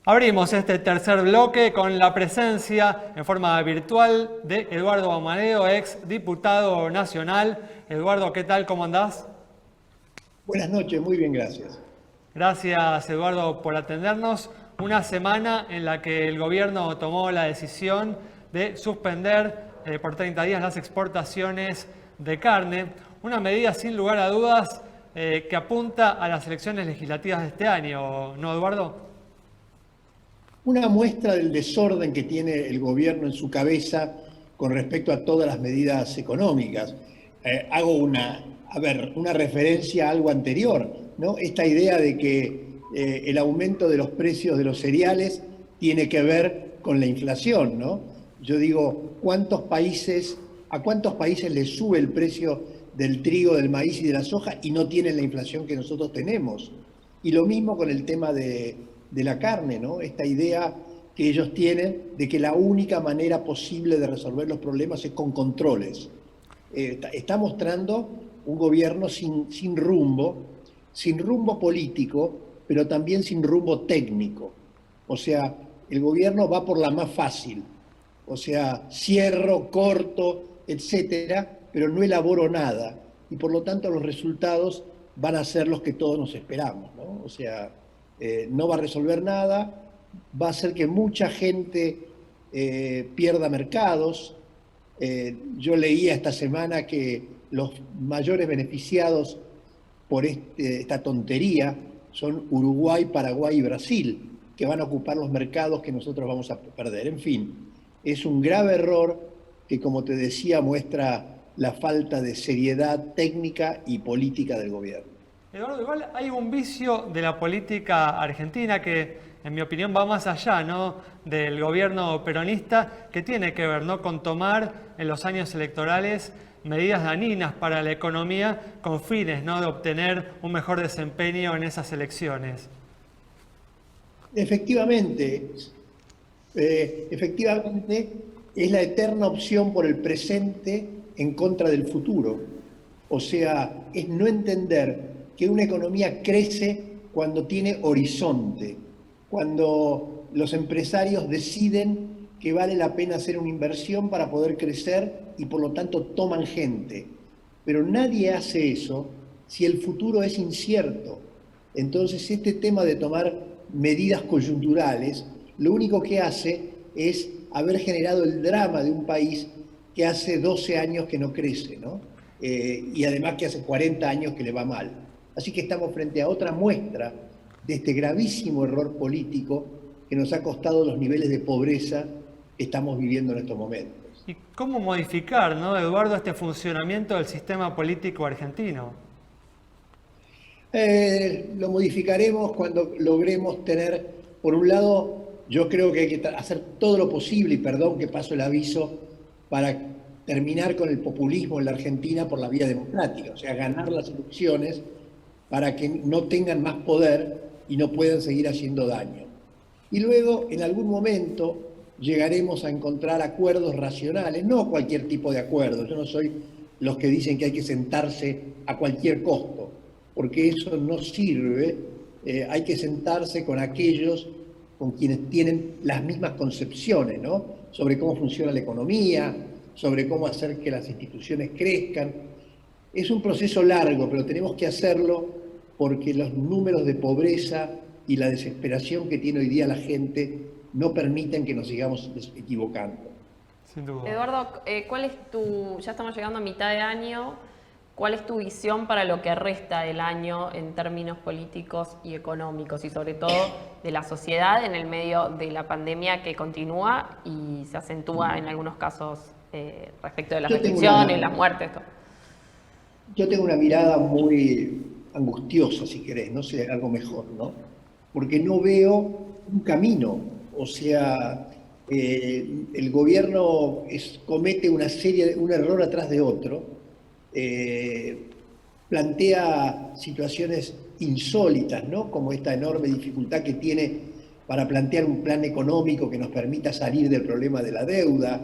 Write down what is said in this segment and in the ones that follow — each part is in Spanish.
Abrimos este tercer bloque con la presencia en forma virtual de Eduardo Amadeo, ex diputado nacional. Eduardo, ¿qué tal? ¿Cómo andás? Buenas noches, muy bien, gracias. Gracias, Eduardo, por atendernos. Una semana en la que el gobierno tomó la decisión de suspender por 30 días las exportaciones de carne. Una medida sin lugar a dudas que apunta a las elecciones legislativas de este año, ¿no, Eduardo? Una muestra del desorden que tiene el gobierno en su cabeza con respecto a todas las medidas económicas. Hago una referencia a algo anterior, ¿no? Esta idea de que el aumento de los precios de los cereales tiene que ver con la inflación, ¿no? Yo digo, ¿a cuántos países les sube el precio del trigo, del maíz y de la soja y no tienen la inflación que nosotros tenemos? Y lo mismo con el tema de la carne, ¿no? Esta idea que ellos tienen de que la única manera posible de resolver los problemas es con controles. Está mostrando un gobierno sin rumbo político, pero también sin rumbo técnico. O sea, el gobierno va por la más fácil. O sea, cierro, corto, etcétera, pero no elaboro nada. Y por lo tanto los resultados van a ser los que todos nos esperamos, ¿no? O sea, no va a resolver nada, va a hacer que mucha gente pierda mercados. Yo leía esta semana que los mayores beneficiados por esta tontería son Uruguay, Paraguay y Brasil, que van a ocupar los mercados que nosotros vamos a perder. En fin, es un grave error que, como te decía, muestra la falta de seriedad técnica y política del gobierno. Eduardo, igual hay un vicio de la política argentina que, en mi opinión, va más allá, ¿no?, del gobierno peronista, que tiene que ver, ¿no?, con tomar en los años electorales medidas dañinas para la economía con fines, ¿no?, de obtener un mejor desempeño en esas elecciones. Efectivamente, efectivamente es la eterna opción por el presente en contra del futuro. O sea, es no entender que una economía crece cuando tiene horizonte, cuando los empresarios deciden que vale la pena hacer una inversión para poder crecer y por lo tanto toman gente. Pero nadie hace eso si el futuro es incierto. Entonces, este tema de tomar medidas coyunturales, lo único que hace es haber generado el drama de un país que hace 12 años que no crece, ¿no? Y además que hace 40 años que le va mal. Así que estamos frente a otra muestra de este gravísimo error político que nos ha costado los niveles de pobreza que estamos viviendo en estos momentos. ¿Y cómo modificar, ¿no, Eduardo, este funcionamiento del sistema político argentino? Lo modificaremos cuando logremos tener, por un lado, yo creo que hay que hacer todo lo posible, y perdón que paso el aviso, para terminar con el populismo en la Argentina por la vía democrática, o sea, ganar las elecciones para que no tengan más poder y no puedan seguir haciendo daño. Y luego, en algún momento, llegaremos a encontrar acuerdos racionales, no cualquier tipo de acuerdo. Yo no soy los que dicen que hay que sentarse a cualquier costo, porque eso no sirve. Hay que sentarse con aquellos con quienes tienen las mismas concepciones, ¿no?, sobre cómo funciona la economía, sobre cómo hacer que las instituciones crezcan. Es un proceso largo, pero tenemos que hacerlo porque los números de pobreza y la desesperación que tiene hoy día la gente no permiten que nos sigamos equivocando. Sin duda. Eduardo, ya estamos llegando a mitad de año, ¿cuál es tu visión para lo que resta del año en términos políticos y económicos y sobre todo de la sociedad en el medio de la pandemia que continúa y se acentúa en algunos casos respecto de las restricciones, las muertes? Todo? Yo tengo una mirada muy angustiosa, si querés, no sé, algo mejor, ¿no? Porque no veo un camino. O sea, el gobierno comete un error atrás de otro, plantea situaciones insólitas, ¿no?, como esta enorme dificultad que tiene para plantear un plan económico que nos permita salir del problema de la deuda,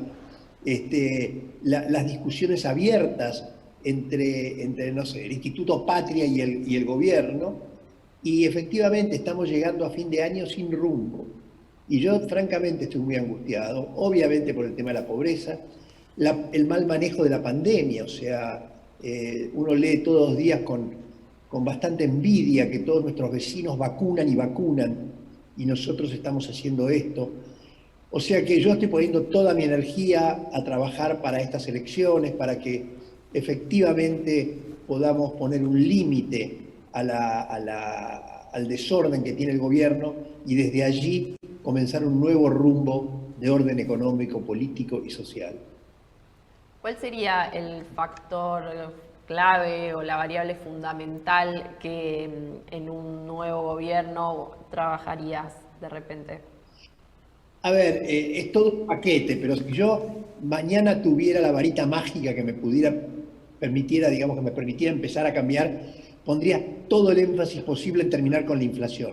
las discusiones abiertas entre no sé, el Instituto Patria y el gobierno, y efectivamente estamos llegando a fin de año sin rumbo. Y yo francamente estoy muy angustiado, obviamente por el tema de la pobreza, el mal manejo de la pandemia, o sea, uno lee todos los días con bastante envidia que todos nuestros vecinos vacunan y nosotros estamos haciendo esto. O sea que yo estoy poniendo toda mi energía a trabajar para estas elecciones, para que efectivamente podamos poner un límite al desorden que tiene el gobierno y desde allí comenzar un nuevo rumbo de orden económico, político y social. ¿Cuál sería el factor clave o la variable fundamental que en un nuevo gobierno trabajarías de repente? A ver, es todo un paquete, pero si yo mañana tuviera la varita mágica que me permitiera empezar a cambiar, pondría todo el énfasis posible en terminar con la inflación.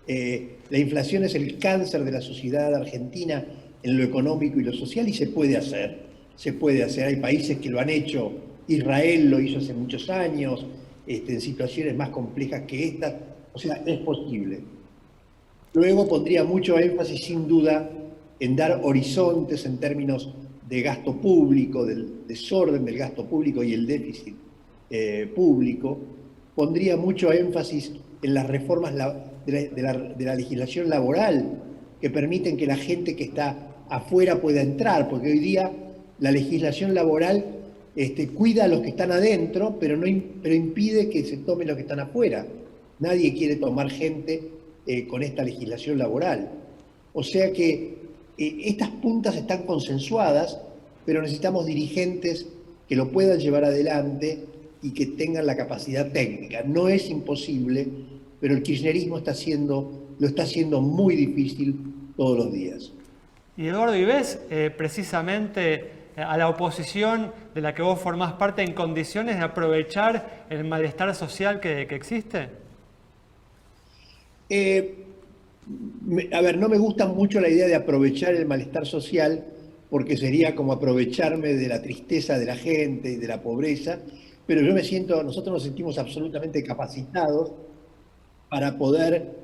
La inflación es el cáncer de la sociedad argentina en lo económico y lo social y se puede hacer. Hay países que lo han hecho, Israel lo hizo hace muchos años, en situaciones más complejas que estas, o sea, es posible. Luego pondría mucho énfasis, sin duda, en dar horizontes en términos de gasto público, del desorden del gasto público y el déficit público. Pondría mucho énfasis en las reformas de la legislación laboral que permiten que la gente que está afuera pueda entrar, porque hoy día la legislación laboral cuida a los que están adentro, pero impide que se tomen los que están afuera. Nadie quiere tomar gente con esta legislación laboral. O sea que estas puntas están consensuadas, pero necesitamos dirigentes que lo puedan llevar adelante y que tengan la capacidad técnica. No es imposible, pero el kirchnerismo lo está haciendo muy difícil todos los días. Y Eduardo, ¿y ves precisamente a la oposición de la que vos formás parte en condiciones de aprovechar el malestar social que existe? A ver, no me gusta mucho la idea de aprovechar el malestar social porque sería como aprovecharme de la tristeza de la gente y de la pobreza, pero nosotros nos sentimos absolutamente capacitados para poder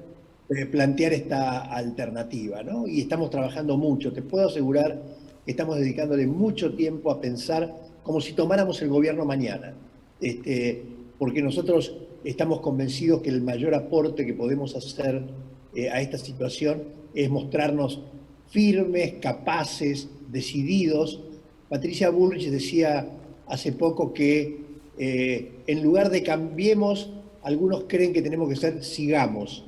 plantear esta alternativa, ¿no? Y estamos trabajando mucho. Te puedo asegurar que estamos dedicándole mucho tiempo a pensar como si tomáramos el gobierno mañana, porque nosotros estamos convencidos que el mayor aporte que podemos hacer a esta situación es mostrarnos firmes, capaces, decididos. Patricia Bullrich decía hace poco que en lugar de cambiemos, algunos creen que tenemos que ser sigamos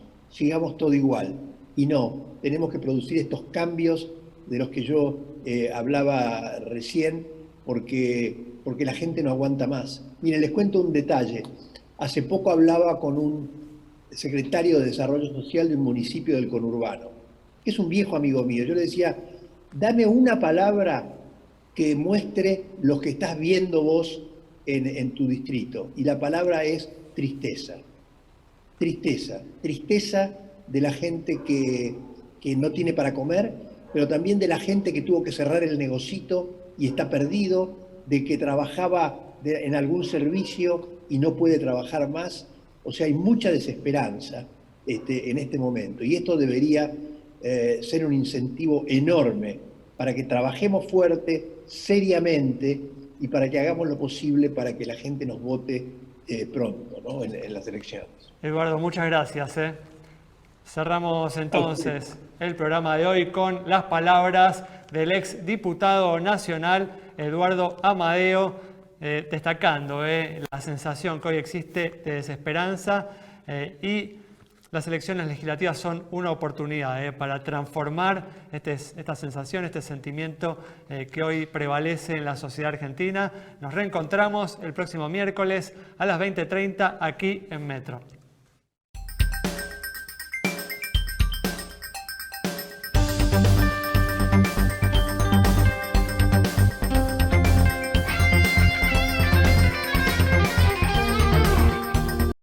todo igual. Y no, tenemos que producir estos cambios de los que yo hablaba recién, porque la gente no aguanta más. Miren, les cuento un detalle. Hace poco hablaba con un secretario de Desarrollo Social de un municipio del conurbano, que es un viejo amigo mío. Yo le decía, dame una palabra que muestre lo que estás viendo vos en tu distrito. Y la palabra es tristeza. Tristeza de la gente que no tiene para comer, pero también de la gente que tuvo que cerrar el negocito y está perdido, de que trabajaba en algún servicio y no puede trabajar más. O sea, hay mucha desesperanza en este momento. Y esto debería ser un incentivo enorme para que trabajemos fuerte, seriamente, y para que hagamos lo posible para que la gente nos vote pronto, ¿no? en las elecciones. Eduardo, muchas gracias. Cerramos entonces el programa de hoy con las palabras del ex diputado nacional Eduardo Amadeo, destacando la sensación que hoy existe de desesperanza y las elecciones legislativas son una oportunidad para transformar esta sensación, este sentimiento que hoy prevalece en la sociedad argentina. Nos reencontramos el próximo miércoles a las 20:30 aquí en Metro.